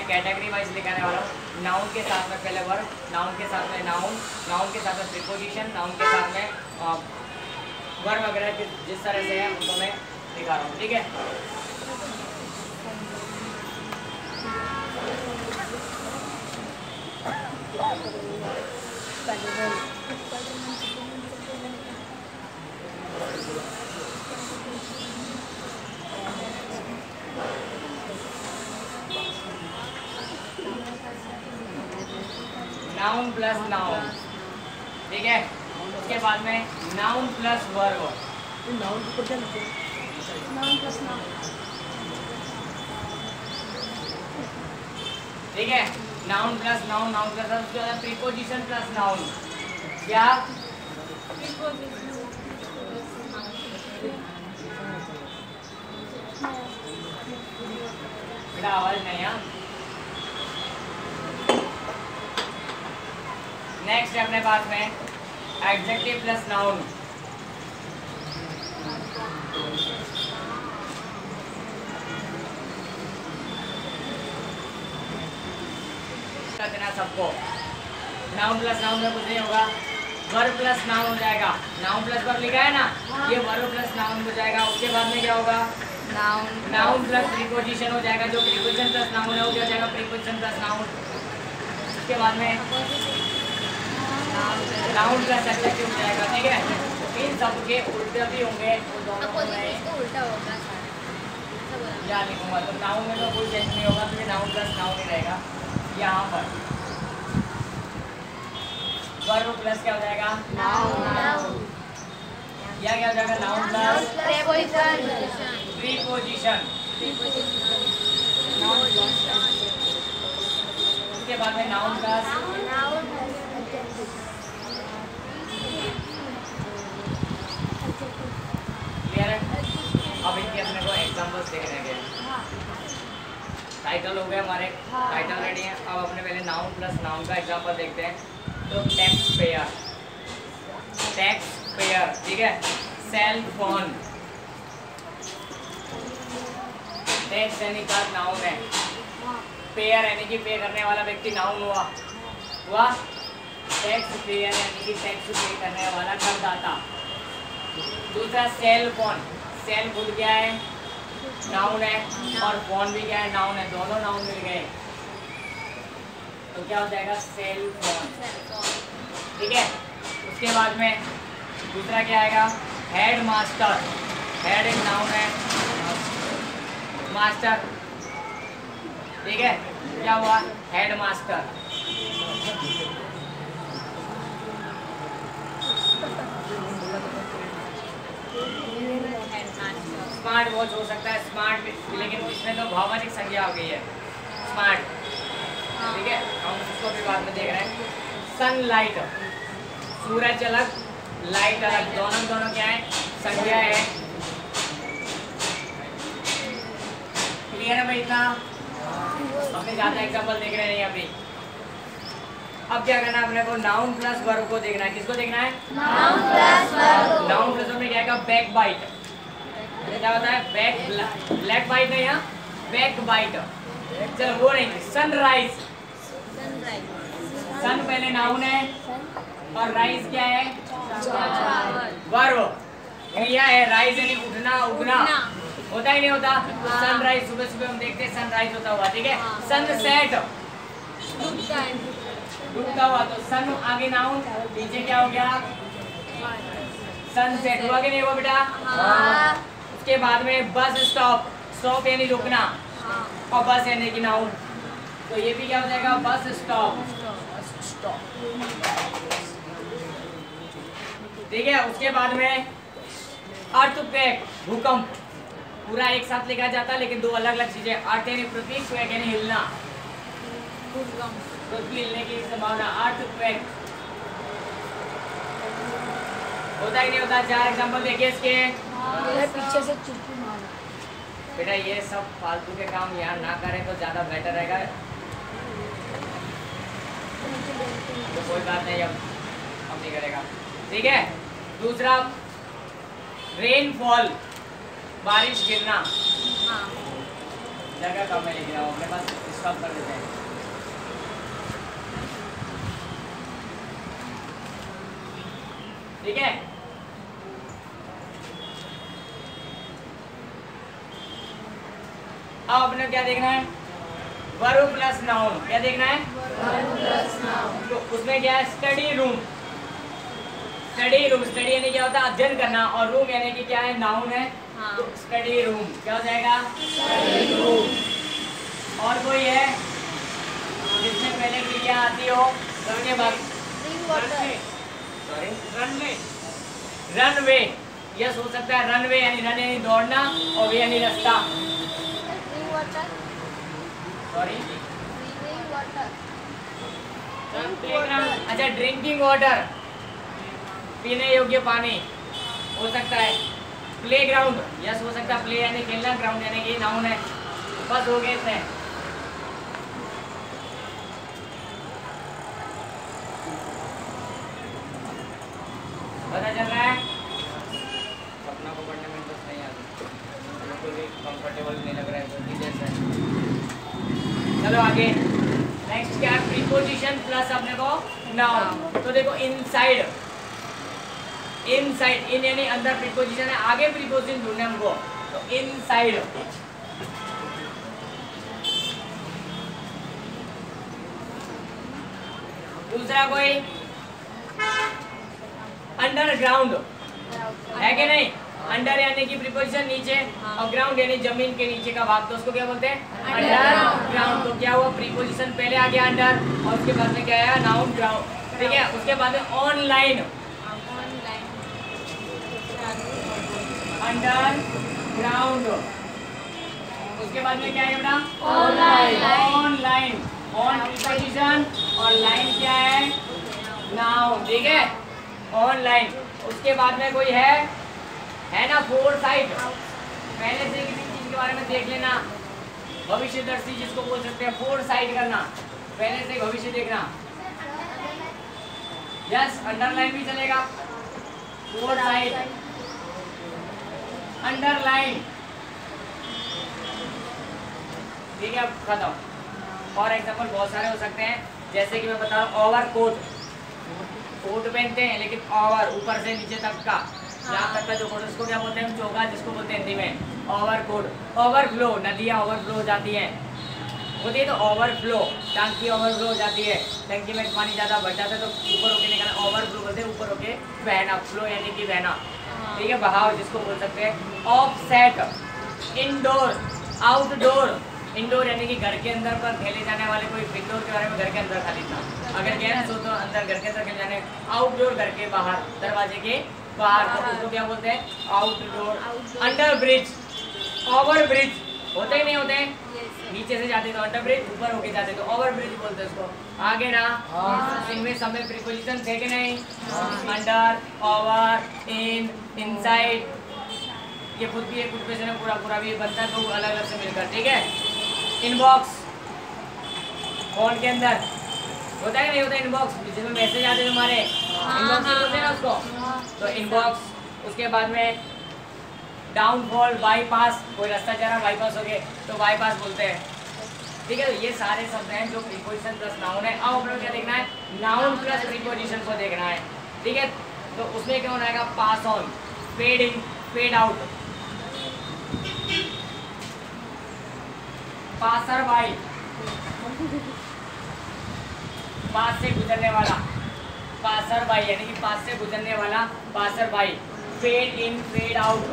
Category wise लिखाने वाला हूँ। नाउन के साथ में पहले वर्ब, नाउन के साथ में नाउन, नाउन के साथ में प्रीपोजिशन, नाउन के साथ में वर्ब वगैरह जिस तरह से है उनको मैं दिखा रहा हूँ, ठीक है। नाउन प्लस नाउन, ठीक है। उसके बाद में noun plus verb, noun plus noun, ठीक है। Noun plus noun, noun plus noun, उसके बाद प्रीपोजिशन प्लस नाउन। क्या? बेटा आवाज नहीं है। नेक्स्ट है अपने पास में एडजेक्टिव प्लस नाउन। देना सबको। नाउन प्लस नाउन में कुछ नहीं होगा, वर्ब प्लस नाउन हो जाएगा। नाउन प्लस वर्ब लिखा है ना, ये वर्ब प्लस नाउन हो जाएगा। उसके बाद में क्या होगा? नाउन प्लस प्रीपोजिशन हो जाएगा। जो प्रीपोजिशन प्लस नाउन है वो क्या हो जाएगा? Preposition plus noun. उसके बाद में नाउन प्लस एडजेक्टिव हो जाएगा, ठीक है। इन सब के उल्टे भी होंगे, उल्टा होगा या लिखूंगा तो नाउन में तो कोई चेंज नहीं होगा, तो नाउन प्लस नाउन ही रहेगा। यहाँ पर वर्ब प्लस क्या हो जाएगा? नाउन। या क्या हो जाएगा? Noun plus preposition. उसके बाद में नाउन प्लस क्लियर है। अब इनके अपने को एग्जांपल्स देखने के टाइटल हो गए हमारे, टाइटल रेडी है। अब अपने पहले नाउन प्लस नाउन का एग्जांपल देखते हैं। तो टैक्स पेयर, ठीक है। सेल फोन, टैक्स यानी का नाउन है, पेयर यानी कि पे करने वाला व्यक्ति नाउन हुआ। टैक्स पेयर यानी कि टैक्स पे करने वाला करदाता। दूसरा सेल फोन, सेल खुद क्या है? नाउन है, और फोन भी क्या है? नाउन है। दोनों नाउन मिल गए तो क्या हो जाएगा? सेल फोन, ठीक है। उसके बाद में दूसरा क्या आएगा? हेड मास्टर, हेड एक नाउन है, मास्टर, ठीक है। क्या हुआ? Head master. स्मार्ट वॉच हो सकता है, स्मार्ट, लेकिन इसमें तो भावनिक संज्ञा हो गई है स्मार्ट, ठीक है। हम उसको भी बाद में देख रहे हैं। सनलाइट, सूरज अलग, लाइट अलग, दोनों क्या है? संज्ञा है। क्लियर है भाई? इतना अपने ज्यादा एग्जांपल देख रहे नहीं अभी। अब क्या करना है अपने को? नाउन प्लस वर्ब को देखना है। किसको देखना है? Noun plus verb. Noun plus verb में क्या आएगा? Back bite. क्या होता है? बैक, ब्लैक बाइट है यहाँ, बैक बाइट। चलो वो नहीं, सनराइज, सन पहले नाउन है और राइज क्या है? वर्ब, क्रिया है। राइज यानी उठना, उठना होता ही नहीं होता। तो सनराइज, सुबह सुबह हम देखते हैं सनराइज होता हुआ, ठीक है। सनसेट, डूबता हुआ, तो सन आगे नाउन, पीछे क्या हो गया? सनसेट हुआ कि नहीं हुआ बेटा? उसके बाद में बस स्टॉप, स्टॉप यानी रुकना, और बस यानी कि नाउन, तो ये भी क्या हो जाएगा? बस स्टॉप, ठीक है। उसके बाद में अर्थक्वेक, भूकंप, पूरा एक साथ लिखा जाता है लेकिन दो अलग अलग चीजें। अर्थ यानी पृथ्वी, क्वेक यानी हिलना, पृथ्वी हिलने की संभावना। अर्थक्वेक होता ही नहीं होता। 4 एग्जांपल देखिए इसके। पीछे से चुप्पी मारो बेटा, ये सब फालतू के काम यहाँ ना करें तो ज्यादा बेटर रहेगा। तो कोई बात नहीं, अब हम नहीं करेगा, ठीक है। दूसरा रेनफॉल, बारिश गिरना, जगह कम है लेकिन अपने पास स्टॉप कर देते हैं। ठीक है, अब अपने क्या देखना है, वर्ब प्लस नाउन। क्या देखना है, वर्ब प्लस नाउन। तो उसमें क्या है, study room. Study room, study यानी क्या होता है, अध्ययन करना, और रूम यानी कि क्या है, नाउन है। हाँ। तो स्टडी रूम क्या हो जाएगा, स्टडी रूम। और कोई है जिसमें पहले क्रिया आती हो तो उसके बाद drink water. Sorry runway, runway yes हो सकता है। रनवे यानी रन यानी दौड़ना, और वे यानी रास्ता। Drink water. Sorry drink water. अच्छा, ड्रिंकिंग वाटर, पीने योग्य पानी हो सकता है। प्ले ग्राउंड यस हो सकता है, प्ले यानी खेलना, ग्राउंड यानी कि नाउन है। बस हो गए इतने। पता चल रहा है, सपना को पढ़ने में इंटरेस्ट नहीं आता, बिल्कुल भी कंफर्टेबल नहीं लग रहा है, तो जैसे चलो आगे। नेक्स्ट क्या है, प्रीपोजिशन प्लस अपने को नाउन। तो देखो इनसाइड, इनसाइड, इन यानी अंदर प्रीपोजिशन है, आगे प्रीपोजिशन ढूंढना है हमको। तो इनसाइड, दूसरा कोई अंडरग्राउंड है कि नहीं, अंडर यानी कि प्रीपोजिशन नीचे, और ग्राउंड यानी जमीन के नीचे का भाग, तो उसको क्या बोलते हैं, अंडरग्राउंड। तो क्या हुआ, प्रीपोजिशन पहले आ गया अंडर, और उसके बाद में क्या आया, नाउन ग्राउंड। ठीक है, उसके बाद में ऑनलाइन, अंडरग्राउंड, उसके बाद में क्या है बेटा, ऑनलाइन। ऑनलाइन, ऑन प्रीपोजिशन और लाइन क्या है, नाउन। ठीक है, ऑनलाइन। उसके बाद में कोई है ना, फोरसाइट, पहले से किसी चीज के बारे में देख लेना, भविष्यदर्शी जिसको बोल सकते हैं, फोरसाइट करना, पहले से भविष्य देखना। यस, अंडरलाइन भी चलेगा, फोरसाइट, अंडरलाइन। ठीक है, खत्म। और एग्जाम्पल बहुत सारे हो सकते हैं, जैसे कि मैं बता रहा हूँ, ओवरकोट, कोट पहनते हैं लेकिन ओवर ऊपर से नीचे तक का, यहाँ तक का जो कोट, उसको क्या बोलते हैं, चोगा जिसको बोलते हैं हिंदी में, ओवरकोट। ओवरफ्लो, नदियाँ ओवरफ्लो हो जाती हैं, होती है तो ओवरफ्लो, टंकी ओवरफ्लो हो जाती है, टंकी में पानी ज़्यादा भर जाता है तो ऊपर होके निकलना, ओवरफ्लो बोलते हैं, ऊपर होके बहना, फ्लो यानी कि बहना। ठीक है, बहाव जिसको बोल सकते हैं। ऑफसेट, इंडोर, आउटडोर, इंडोर यानी कि घर के अंदर पर खेले जाने वाले, कोई इंडोर के बारे में घर के अंदर खाली था, अगर गए ना तो अंदर घर के अंदर खेले जाने, आउटडोर घर के बाहर, दरवाजे के बाहर, तो उसको क्या बोलते हैं, outdoor. Under bridge, over bridge, होते ही नहीं होते, नीचे से जाते तो अंडर ब्रिज, ऊपर होके जाते तो ओवर ब्रिज बोलते हैं उसको। आगे ना, इनमें सब में प्रीपोजिशन थे कि नहीं, अंडर, ओवर, इन, इनसाइड, ये खुद भी एक प्रीपोजिशन है, पूरा पूरा भी बनता है, तो अलग अलग से मिलकर। ठीक है, इनबॉक्स, फोन के अंदर होता है नहीं होता, इनबॉक्स जिसमें मैसेज आते हैं तुम्हारे, इनबॉक्स बोलते हैं ना उसको, तो इनबॉक्स। उसके बाद में डाउनफॉल, बाईपास, कोई रास्ता जा रहा बाईपास हो गए तो बाईपास बोलते हैं। ठीक है, तो ये सारे शब्द हैं जो प्रीपोजिशन प्लस नाउन है। अब अपने क्या देखना है, नाउन प्लस प्रीपोजिशन को देखना है। ठीक है, तो उसमें क्या होना है, pass on, fade in, fade out, passer by, पास से गुजरने वाला, पासर बाई यानी कि पास से गुजरने वाला, passer by. Fade in, fade out.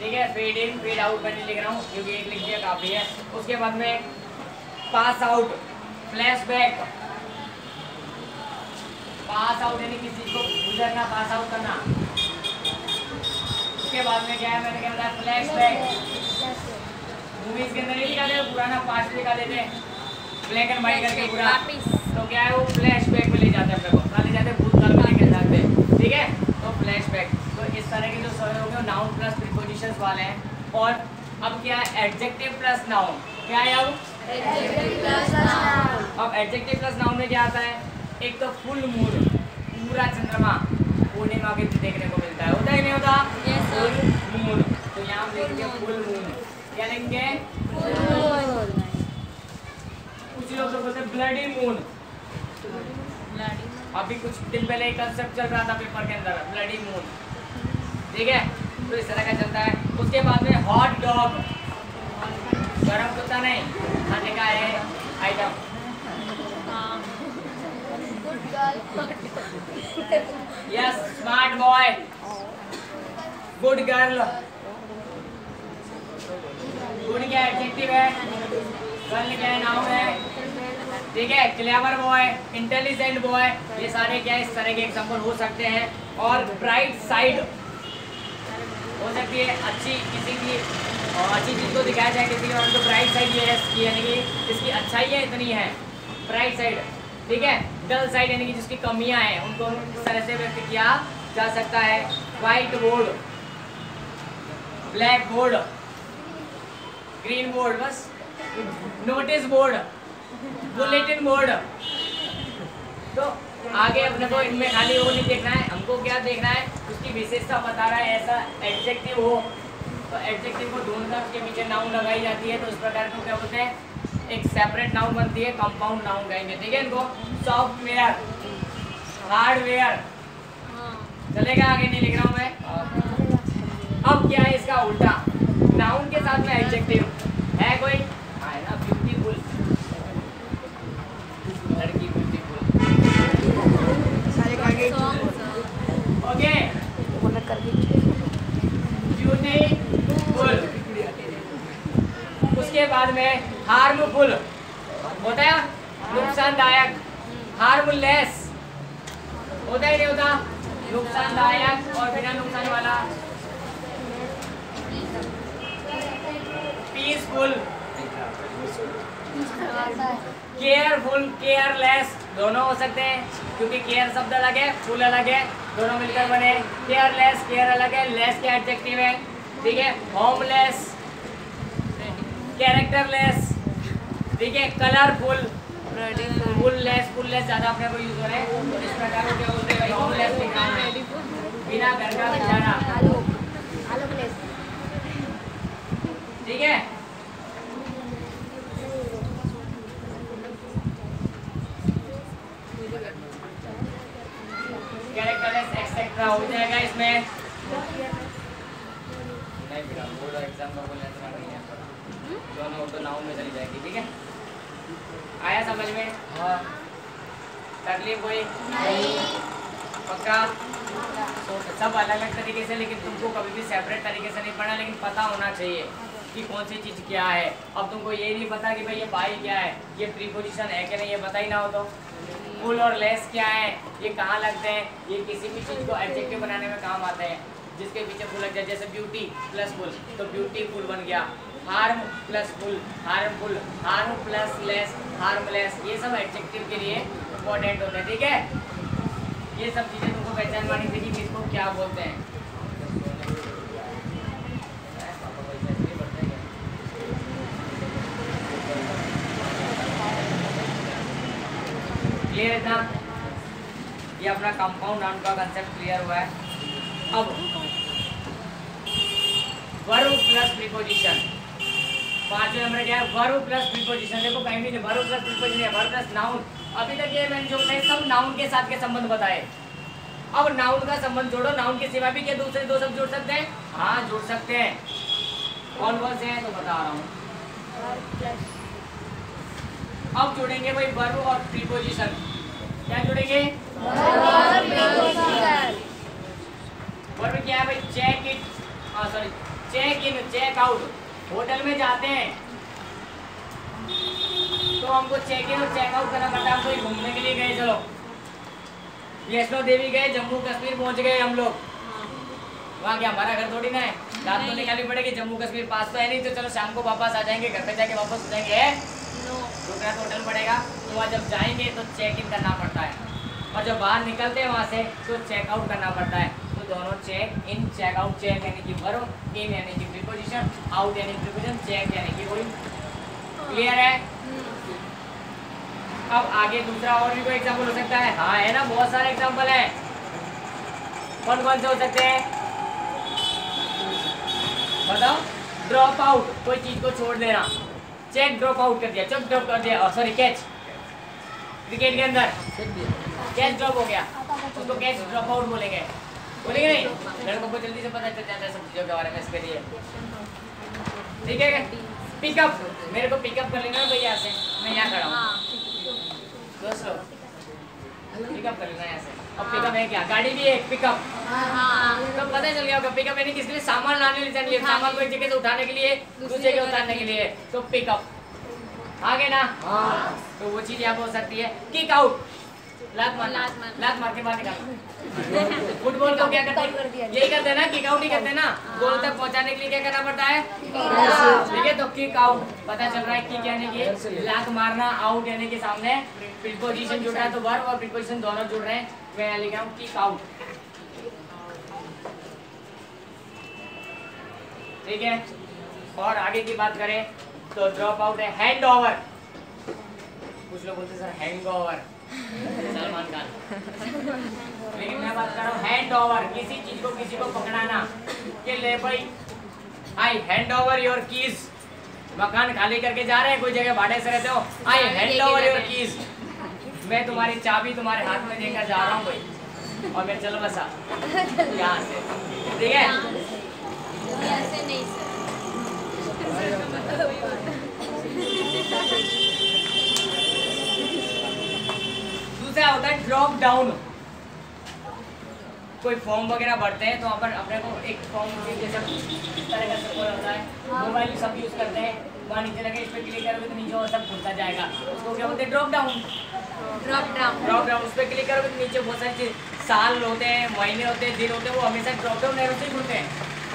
ठीक है, फेड इन, फेड आउट मैंने लिख रहा हूँ क्योंकि एक लिख दिया काफी है। उसके बाद में pass out, flashback, pass out यानी किसी को गुजरना, पास आउट करना। उसके बाद में क्या है, मैंने क्या बताया, फ्लैशबैक, मूवीज के अंदर नहीं दिखा देते, पुराना पास्ट दिखा देते, ब्लैक एंड व्हाइट करके पूरा, तो क्या है वो फ्लैशबैक में ले जाते हैं अपने को, कहाँ ले जाते हैं, भूतकाल में लेके जाते हैं। ठीक है, तो फ्लैशबैक। तो इस तरह के जो सवाल हो गए नाउन प्लस प्रीपोजिशंस वाले हैं। और अब क्या है, एडजेक्टिव प्लस नाउन। क्या है अब, एडजेक्टिव प्लस नाउन। अब एडजेक्टिव प्लस नाउन में क्या आता है, एक तो फुल मून, पूरा चंद्रमा पूर्णिमा के देखने को मिलता है, होता है नहीं होता, Yes, sir. Full moon. तो यहाँ हम देखेंगे फुल मून, करेंगे Full. कुछ लोग तो बोलते हैं ब्लडी मून। अभी कुछ दिन पहले एक कंसेप्ट चल रहा था पेपर के अंदर, ब्लडी मून, ठीक है। तो इस तरह का चलता है। उसके बाद में हॉट डॉग, गरम कुत्ता नहीं, खाने का है item. Good girl. Yes, smart boy, good girl. Good क्या एडजेक्टिव है, गर्ल क्या है नाउन है, ठीक है। क्लेवर बॉय, इंटेलिजेंट बॉय, ये सारे क्या इस तरह के एग्जांपल हो सकते हैं। और ब्राइट साइड हो सकती है अच्छी किसी की अच्छी चीज़ को दिखाया जाए किसी और तो ब्राइट साइड ये है इसकी, यानी कि इसकी अच्छाई है इतनी है, ब्राइट साइड, ठीक है। डल साइड यानी कि जिसकी कमियां हैं उनको इस तरह से व्यक्त किया जा सकता है। White board, black board, green board, बस नोटिस बोर्ड, बुलेटिन बोर्ड। तो आगे अपने को इनमें खाली वो नहीं देखना है, हमको क्या देखना है उसकी विशेषता बता रहा है। ऐसा एडजेक्टिव हो तो एडजेक्टिव को ढूंढकर उसके पीछे नाउन लगाई जाती है, तो उस प्रकार को क्या बोलते हैं, एक सेपरेट नाउन बनती है, कंपाउंड नाउन कहेंगे, ठीक है। इनको सॉफ्टवेयर, हार्डवेयर, चलेगा, आगे नहीं लिख रहा हूँ मैं। अब क्या है इसका उल्टा, नाउन के साथ में एडजेक्टिव है कोई, है ना, ब्यूटीफुल, लड़की ब्यूटीफुल, ओके, ब्यूटीफुल। उसके बाद में हार्मफुल होता है, नुकसानदायक, हार्मलेस होता है नहीं होता, नुकसानदायक और बिना नुकसान वाला। पीसफुल, केयरफुल, केयरलेस, दोनों हो सकते हैं क्योंकि केयर शब्द अलग है, फुल अलग है, दोनों मिलकर बने केयरलेस। केयर अलग है, लेस के एडजेक्टिव है, ठीक है। होमलेस, कैरेक्टरलेस, ठीक है। कलरफुल, फुललेस, फुललेस ज्यादा अपने को यूज हो रहे हैं, तो इस प्रकार को क्या बोलते हैं भाई, होमलेस लिखना है, बिना घर का बेचारा, ठीक है। कैरेक्टरलेस एक्सेट्रा हो जाएगा इसमें, नहीं फिर बोर्ड एग्जाम का बोलने से नहीं है, दोनों तो नाउन में चली जाएगी, ठीक है। आया समझ में? हाँ। तकलीफ कोई नहीं, पक्का। तो सब अलग अलग तरीके से, लेकिन तुमको कभी भी सेपरेट तरीके से नहीं पढ़ना, लेकिन पता होना चाहिए कि कौन सी चीज़ क्या है। अब तुमको ये नहीं पता कि भाई ये बाई क्या है, ये प्रीपोजिशन है कि नहीं, ये पता ही ना हो तो फुल और लेस क्या है, ये कहाँ लगते हैं, ये किसी भी चीज़ को एडजेक्टिव बनाने में काम आते हैं, जिसके पीछे फुल लग जाए। जैसे ब्यूटी प्लस फुल तो ब्यूटीफुल बन गया, harm plus full harmful, harm plus less harmless, ये सब एडजेक्टिव के लिए इम्पोर्टेंट होते हैं, ठीक है। ये सब चीज़ें तुमको पहचान मानी थी कि इसको क्या बोलते हैं। क्लियर है ना, ये अपना कंपाउंड नाउन का कंसेप्ट क्लियर हुआ है। अब वर्ब प्लस प्रीपोजिशन, पांचवें नंबर क्या है, वर्ब प्लस प्रीपोजिशन। देखो कहीं भी नहीं वर्ब प्लस प्रीपोजिशन है, वर्ब प्लस नाउन। अभी तक ये मैंने जो बताए सब नाउन के साथ के संबंध बताए। अब नाउन का संबंध जोड़ो, नाउन के सिवा भी क्या दूसरे दो सब जोड़ सकते हैं? हाँ जोड़ सकते हैं। कौन कौन से हैं तो बता रहा हूँ। अब जोड़ेंगे भाई वर्ब और प्रीपोजिशन। क्या जोड़ेंगे? वर्ब क्या है भाई? Check in, sorry check in, check out. Hotel में जाते हैं तो हमको चेक इन और चेक आउट करना पड़ता है। हम कोई घूमने के लिए गए, चलो वैष्णो देवी गए, जम्मू कश्मीर पहुंच गए हम लोग, वहाँ क्या हमारा घर थोड़ी ना है, रात तो निकालनी पड़ेगी। जम्मू कश्मीर पास तो है नहीं, तो चलो शाम को वापस आ जाएंगे, घर पे जाके वापस हो जाएंगे, रुकना तो होटल पड़ेगा। तो वहाँ जब जाएंगे तो चेक इन करना पड़ता है, और जब बाहर निकलते हैं वहाँ से तो चेक आउट करना पड़ता है। तो दोनों check in check out, check यानी कि वर्ब, इन यानी कि प्रीपोजिशन, आउट यानी प्रीपोजिशन, चेक यानी कि कोई। क्लियर है? अब आगे दूसरा और भी कोई एग्जाम्पल हो सकता है? हाँ है ना, बहुत सारे एग्जाम्पल है। कौन कौन से हो सकते हैं बताओ? ड्रॉप आउट, कोई चीज को छोड़ देना। चेक ड्रॉप आउट कर दिया, चेक ड्रॉप कर दिया, सॉरी कैच, क्रिकेट के अंदर कैच ड्रॉप हो गया, उसको कैच ड्रॉप आउट बोलेंगे, बोलेंगे नहीं? लड़कों को जल्दी से पता चल जाता है सब चीजों के बारे में, इसके लिए ठीक है। पिकअप, मेरे को पिकअप कर लेना भैया से, मैं यहाँ खड़ा हूँ दोस्तों, पिकअप कर लेना यहाँ से। अब पिकअप है क्या? गाड़ी भी है पिकअप, तो पता चल गया होगा पिकअप यानी किसके लिए? सामान लाने ले जाने, सामान को एक जगह से उठाने के लिए दूसरी जगह उतारने के लिए, तो पिकअप आगे ना। तो वो चीज यहाँ पे हो सकती है। किक आउट, लात मार के बाहर निकालना। फुटबॉल को क्या करते हैं? यही करते हैं ना, किक आउट ही करते हैं ना। गोल तक पहुंचाने के लिए क्या करना पड़ता है? ठीक है, तो किक आउट पता चल रहा है। किक यानी कि लात मारना, आउट यानी कि सामने प्रीपोजिशन जुड़ रहा है, तो वर्ब और प्रीपोजिशन दोनों जुड़ रहे हैं। मैं यहाँ लिख रहा हूँ किक आउट, ठीक है। और आगे की बात करें तो ड्रॉप आउट है हैंड ओवर, कुछ लोग बोलते हैं sir hang over, Salman Khan, लेकिन मैं बात कर रहा हूँ हैंड ओवर, किसी चीज को किसी को पकड़ाना कि ले भाई आई हैंड ओवर योर कीज। मकान खाली करके जा रहे हैं, कोई जगह भाड़े से रहते हो, आई हैंड ओवर योर कीज, मैं तुम्हारी चाबी तुम्हारे हाथ में देकर जा रहा हूँ भाई, और मैं चलो बसा यहाँ से, ठीक है। ऐसे नहीं सर। दूसरा होता है ड्रॉप डाउन, कोई फॉर्म वगैरह भरते हैं तो वहाँ पर अपने को एक फॉर्म जैसा इस तरह का सब होता है, मोबाइल सब यूज करते हैं, वहाँ नीचे लगे, इस पर क्लिक करोगे तो नीचे और सब खुलता जाएगा, उसको क्या बोलते हैं? Drop down. ड्रॉप डाउन उस पर क्लिक करोगे तो नीचे बहुत सारी साल होते हैं, महीने होते हैं, दिन होते हैं, वो हमेशा ड्रॉप डाउन एरो से ही खुलते हैं।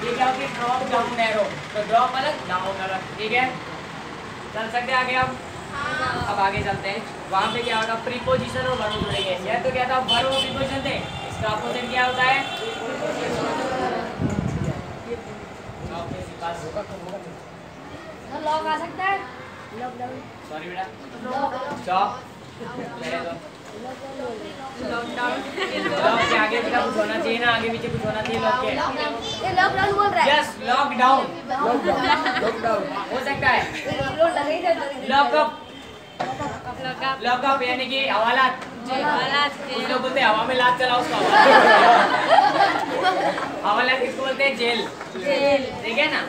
ये क्या होती है? ड्रॉप डाउन एरो, तो ड्रॉप अलग डाउन अलग, ठीक है। चल सकते हैं आगे अब आगे चलते हैं। वहाँ पे क्या होगा? प्रीपोजिशन और वर्ब जुड़ेंगे। यह तो क्या था? वर्ब और प्रीपोजिशन थे, इसका अपोजिट क्या होता है? लॉक आ सकता है, सॉरी बेटा, स्टॉप, लॉक के आगे बेटा कुछ होना चाहिए ना, आगे पीछे कुछ होना चाहिए लॉक के। ये लॉकडाउन बोल रहा है। यस, लॉकडाउन, लॉकडाउन हो सकता है। लॉकअप, लॉकअप यानी कि हवालात, कुछ लोग बोलते हैं हवा में लात चलाओ उसको हवालात किसको बोलते हैं? जेल, ठीक है ना।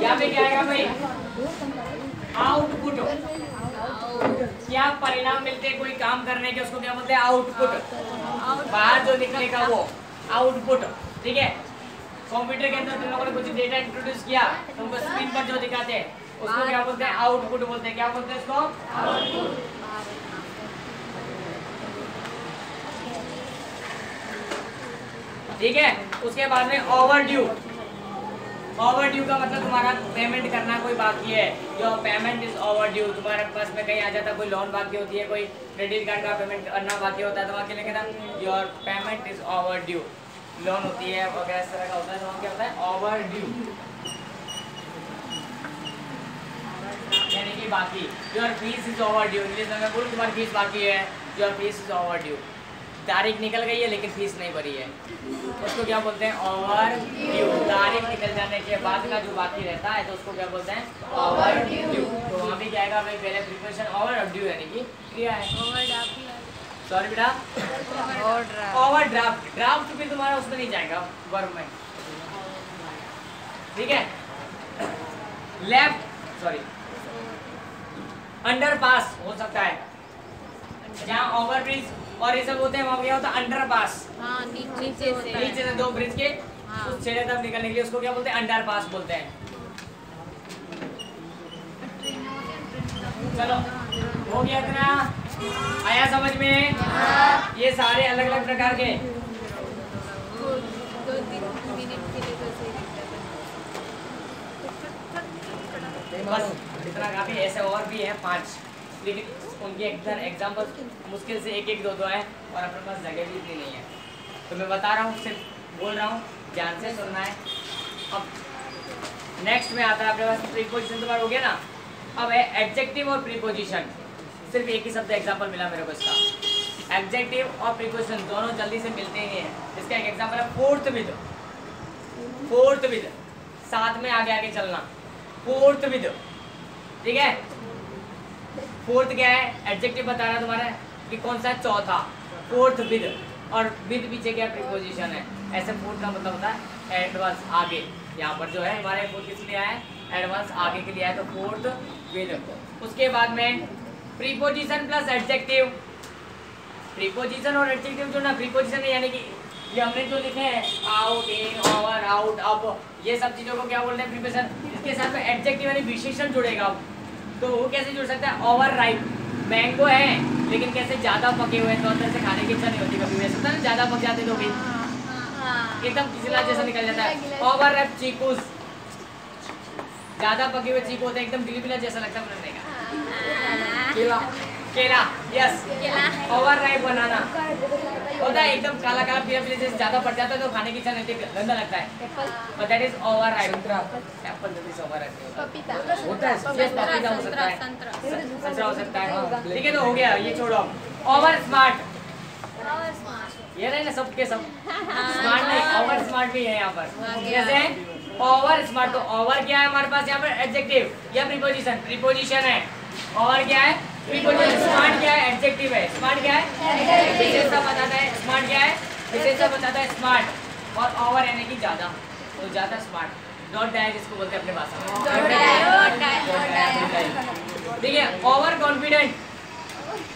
यहाँ पे क्या आएगा भाई? आउटपुट, क्या परिणाम मिलते हैं कोई काम करने के, उसको क्या बोलते हैं? आउटपुट, बाहर जो निकलेगा वो आउटपुट, ठीक है। कंप्यूटर के अंदर तुम लोगों ने कुछ डेटा इंट्रोड्यूस किया, तुमको स्क्रीन पर जो दिखाते हैं उसको क्या बोलते हैं? आउटपुट बोलते हैं। क्या बोलते हैं इसको? आउटपुट। ठीक है। उसके बाद में ओवरड्यू, ओवरड्यू का मतलब तुम्हारा पेमेंट करना कोई बाकी है, जो पेमेंट इज ओवरड्यू, तुम्हारे पास में कहीं आ जाता, कोई लोन बाकी होती है, कोई क्रेडिट कार्ड का पेमेंट करना बाकी होता है, तो वहाँ क्या लिखेगा? Your payment is overdue, loan होती है वगैरह इस तरह का होता है, तो वहाँ क्या होता है? ओवरड्यू यानी कि बाकी। Your fees is overdue, English में मैं बोलूँ तुम्हारी फीस बाकी है, योर फीस इज ओवरड्यू, तारीख निकल गई है लेकिन फीस नहीं भरी है, उसको क्या बोलते हैं? ओवरड्यू। तारीख निकल जाने के बाद का जो बाकी रहता है तो उसको क्या बोलते हैं? ओवरड्यू। तो वहाँ भी क्या आएगा भाई? पहले प्रीपोजिशन ओवरड्यू यानी कि क्रिया है। सॉरी बेटा, ओवरड्राफ्ट, ड्राफ्ट भी तुम्हारा उसमें नहीं जाएगा, वर्ब में, ठीक है। लेफ्ट, सॉरी, अंडरपास हो सकता है, जहाँ ओवरब्रिज और ये सब होते हैं वहाँ क्या होता है? अंडरपास, नीचे से दो ब्रिज के उस छेड़े तक निकलने के लिए उसको क्या बोलते हैं? अंडरपास बोलते हैं। चलो हो गया इतना, आया समझ में? ये सारे अलग अलग प्रकार के बस इतना काफी, ऐसे और भी है 5, लेकिन उनके एग्जाम्पल मुश्किल से एक दो है और अपने पास जगह भी इतनी नहीं है, तो मैं बता रहा हूँ, सिर्फ बोल रहा हूँ, ध्यान से सुनना है। अब नेक्स्ट में आता है अपने पास प्रीपोजिशन, तुम्हारा हो गया ना। अब है एडजेक्टिव और प्रीपोजिशन, सिर्फ एक ही शब्द एग्जाम्पल मिला मेरे को इसका। एडजेक्टिव और प्रीपोजिशन दोनों जल्दी से मिलते ही है। इसका एक एग्जाम्पल है फोर्थ विद, फोर्थ विद, साथ में आगे आगे चलना, फोर्थ विद, ठीक है। फोर्थ क्या है, एडजेक्टिव बता रहा तुम्हारा कि कौन सा चौथा, फोर्थ विद, और विद पीछे क्या प्रीपोजिशन है, ऐसे फोर्थ का मतलब होता है एडवांस आगे। यहाँ पर जो है हमारे फोर्थ किस लिए आया है, एडवांस आगे के लिए आया, तो फोर्थ विद। उसके बाद में प्रीपोजिशन प्लस एडजेक्टिव, प्रीपोजिशन और एडजेक्टिव जो ना, प्रीपोजिशन यानी कि ये हमने जो लिखे हैं आउट, इन, ओवर, आउट, अप, ये सब चीजों को क्या बोलते हैं, प्रीपोजिशन। इसके साथ में एडजेक्टिव यानी विशेषण जुड़ेगा, तो वो कैसे जुड़ सकता है, ओवर राइप, मैंगो है लेकिन कैसे ज्यादा पके हुए हैं तो अंदर से खाने की इच्छा नहीं होती, कभी वैसे होता है ना, ज्यादा पक जाते तो भी एकदम किसला जैसा निकल जाता है। ओवर राइप चीकूस, ज्यादा पके हुए चीकू होते हैं, एकदम गिलबिला जैसा लगता है बनाने का। केला, केला, यस, ओवर राइप बनाना होता है, एकदम काला काला पीला पीला जैसे ज्यादा पड़ जाता है तो खाने की इच्छा नहीं होती, गंदा लगता है, but that is over ripe। Apple that is over ripe होता है, yes, पपीता हो सकता है, संतरा हो सकता है, ठीक है। तो हो गया, ये छोड़ो। ओवर स्मार्ट, ये रहे ना सबके सब, स्मार्ट नहीं, ओवर स्मार्ट भी है यहाँ पर, जैसे ओवर स्मार्ट, तो ओवर क्या है हमारे पास यहाँ पर, एडजेक्टिव या प्रीपोजिशन, प्रीपोजिशन है, और क्या है प्रीपोजिशन, स्मार्ट क्या है, एडजेक्टिव है, स्मार्ट क्या है, विशेषता बताता है, स्मार्ट क्या है, विशेषता बताता है स्मार्ट, और ओवर यानी कि ज्यादा, तो ज्यादा स्मार्ट, डॉट डाई जिसको बोलते हैं अपने भाषा में, ठीक है। ओवर कॉन्फिडेंट,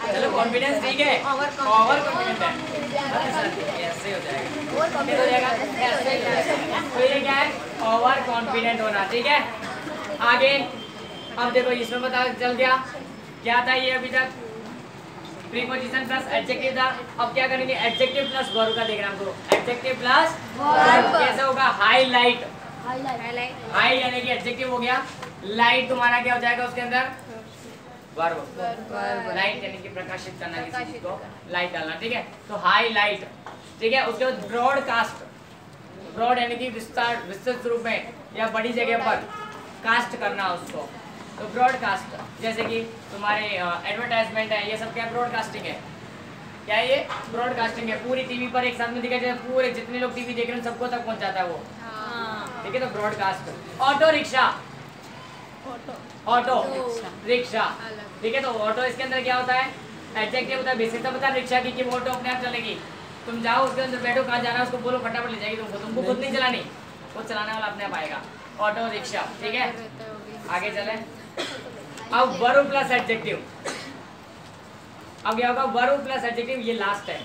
चलो कॉन्फिडेंस ठीक है, ओवर कॉन्फिडेंट है, ऐसे हो जाएगा, तो ये क्या है, ओवर कॉन्फिडेंट होना, ठीक है। आगे अब देखो इसमें पता चल गया क्या था, ये अभी तक प्रीपोजिशन प्लस एडजेक्टिव था, अब क्या करेंगे, एडजेक्टिव प्लस वर्ब का देखना हमको, एडजेक्टिव प्लस वर्ब कैसे होगा, हाईलाइट, हाई यानी कि एडजेक्टिव हो गया, लाइट तुम्हारा क्या हो जाएगा उसके अंदर, वर्ब, लाइट यानी कि प्रकाशित करना, किसी चीज को लाइट डालना, ठीक है, तो हाईलाइट, ठीक है। उसके बाद ब्रॉडकास्ट, ब्रॉड यानी कि विस्तार, विस्तृत रूप में या बड़ी जगह पर कास्ट करना उसको, तो ब्रॉडकास्ट, जैसे कि तुम्हारे एडवर्टाइजमेंट है, ये सब क्या ब्रॉडकास्टिंग है, क्या ये ब्रॉडकास्टिंग है, पूरी टीवी पर एक साथ में दिखाई देता है, पूरे जितने लोग टीवी देख रहे हैं सबको तक पहुंचाता है वो, ठीक है, तो broadcast. Auto rickshaw, auto rickshaw, ठीक है, तो ऑटो इसके अंदर क्या होता है, एडजेक्टिव होता है, विशेषता होता है रिक्शा की कि वो ऑटो अपने आप चलेगी, तुम जाओ उसके अंदर बैठो, कहाँ जाना है उसको बोलो फटाफट ले जाएगी तुमको खुद नहीं चलानी, वो चलाने वाला अपने आप आएगा, ऑटो रिक्शा, ठीक है। आगे चले, अब वर्ब प्लस एडजेक्टिव, अब क्या होगा, वर्ब प्लस एडजेक्टिव, ये लास्ट है,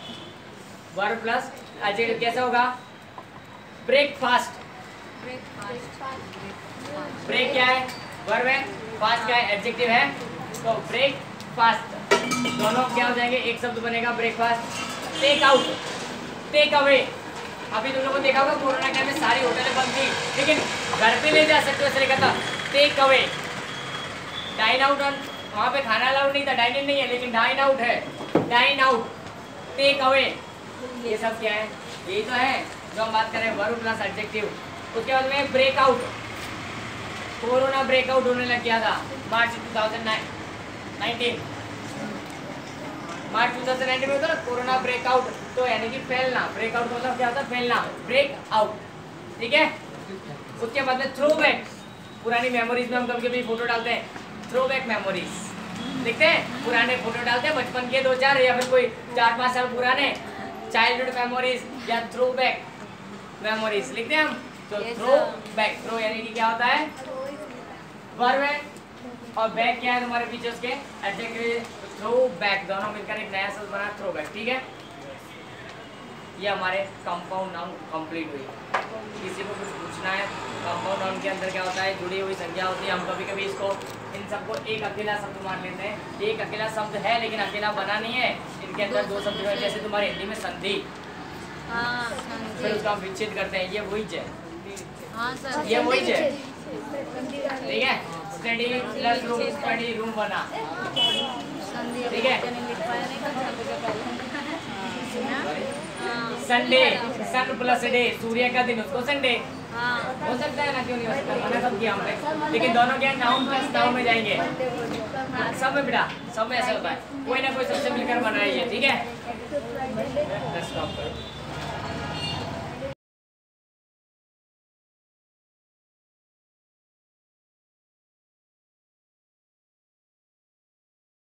वर्ब प्लस एडजेक्टिव कैसा होगा, ब्रेकफास्ट, ब्रेक क्या है, वर्ब है, फास्ट क्या है, एडजेक्टिव है, तो ब्रेकफास्ट दोनों क्या हो जाएंगे, एक शब्द बनेगा breakfast. Take out, take away, अभी तुम लोगों को देखा होगा कोरोना टाइम में सारी होटलें बंद थी, लेकिन घर पे ले जा सकते हो, इसलिए कहता टेक अवे, डाइन आउट, वहाँ पे खाना अलाउड नहीं था, डाइन इन नहीं है, लेकिन डाइन आउट है, डाइन आउट, टेक अवे, ये सब क्या है, यही तो है जो हम बात कर रहे हैं, वर्ब प्लस एडजेक्टिव। उसके बाद में ब्रेकआउट, कोरोना ब्रेकआउट होने लग गया था मार्च 2019, मार्च 2019 में होता ना कोरोना ब्रेकआउट, तो यानी कि फैलना, ब्रेकआउट मतलब क्या होता है, फैलना, ब्रेकआउट, ठीक है। उसके बाद में थ्रो बैक, पुरानी मेमोरीज में हम कभी कभी फोटो डालते हैं, थ्रो बैक मेमोरीज लिखते हैं, पुराने फोटो डालते हैं बचपन के 2-4 या फिर कोई 4-5 साल पुराने चाइल्डहुड मेमोरीज या थ्रो बैक मेमोरीज लिखते हैं हम, तो थ्रो बैक, थ्रो यानी कि क्या होता है, वर्ब है, और बैक क्या है तुम्हारे पीछे उसके एडजेक्टिव, थ्रो बैक, दोनों मिलकर एक नया शब्द बना थ्रो बैक, ठीक है। ये हमारे कंपाउंड नाउन कंप्लीट हुई। किसी को कुछ पूछना है, कंपाउंड नाउन के अंदर क्या होता है, जुड़ी हुई संख्या होती है, हम कभी कभी इसको इन सबको एक अकेला शब्द मान लेते हैं, एक अकेला शब्द है लेकिन अकेला बना नहीं है, इनके अंदर दो शब्द है, जैसे तुम्हारे हिंदी में संधि, फिर उसका विच्छेद करते हैं, ये वही है, ये वही है, ठीक है। Study plus room, study room बना, ठीक है। संडे, सन प्लस डे, सूर्य का दिन, उसको संडे हो सकता है ना, क्यों नहीं हो सकता, मना सब किया हमने, लेकिन दोनों क्या नाउन प्लस नाउन में जाएंगे, सब में बेटा, सब में ऐसा होता है, कोई ना कोई सबसे मिलकर बनाइए, ठीक है।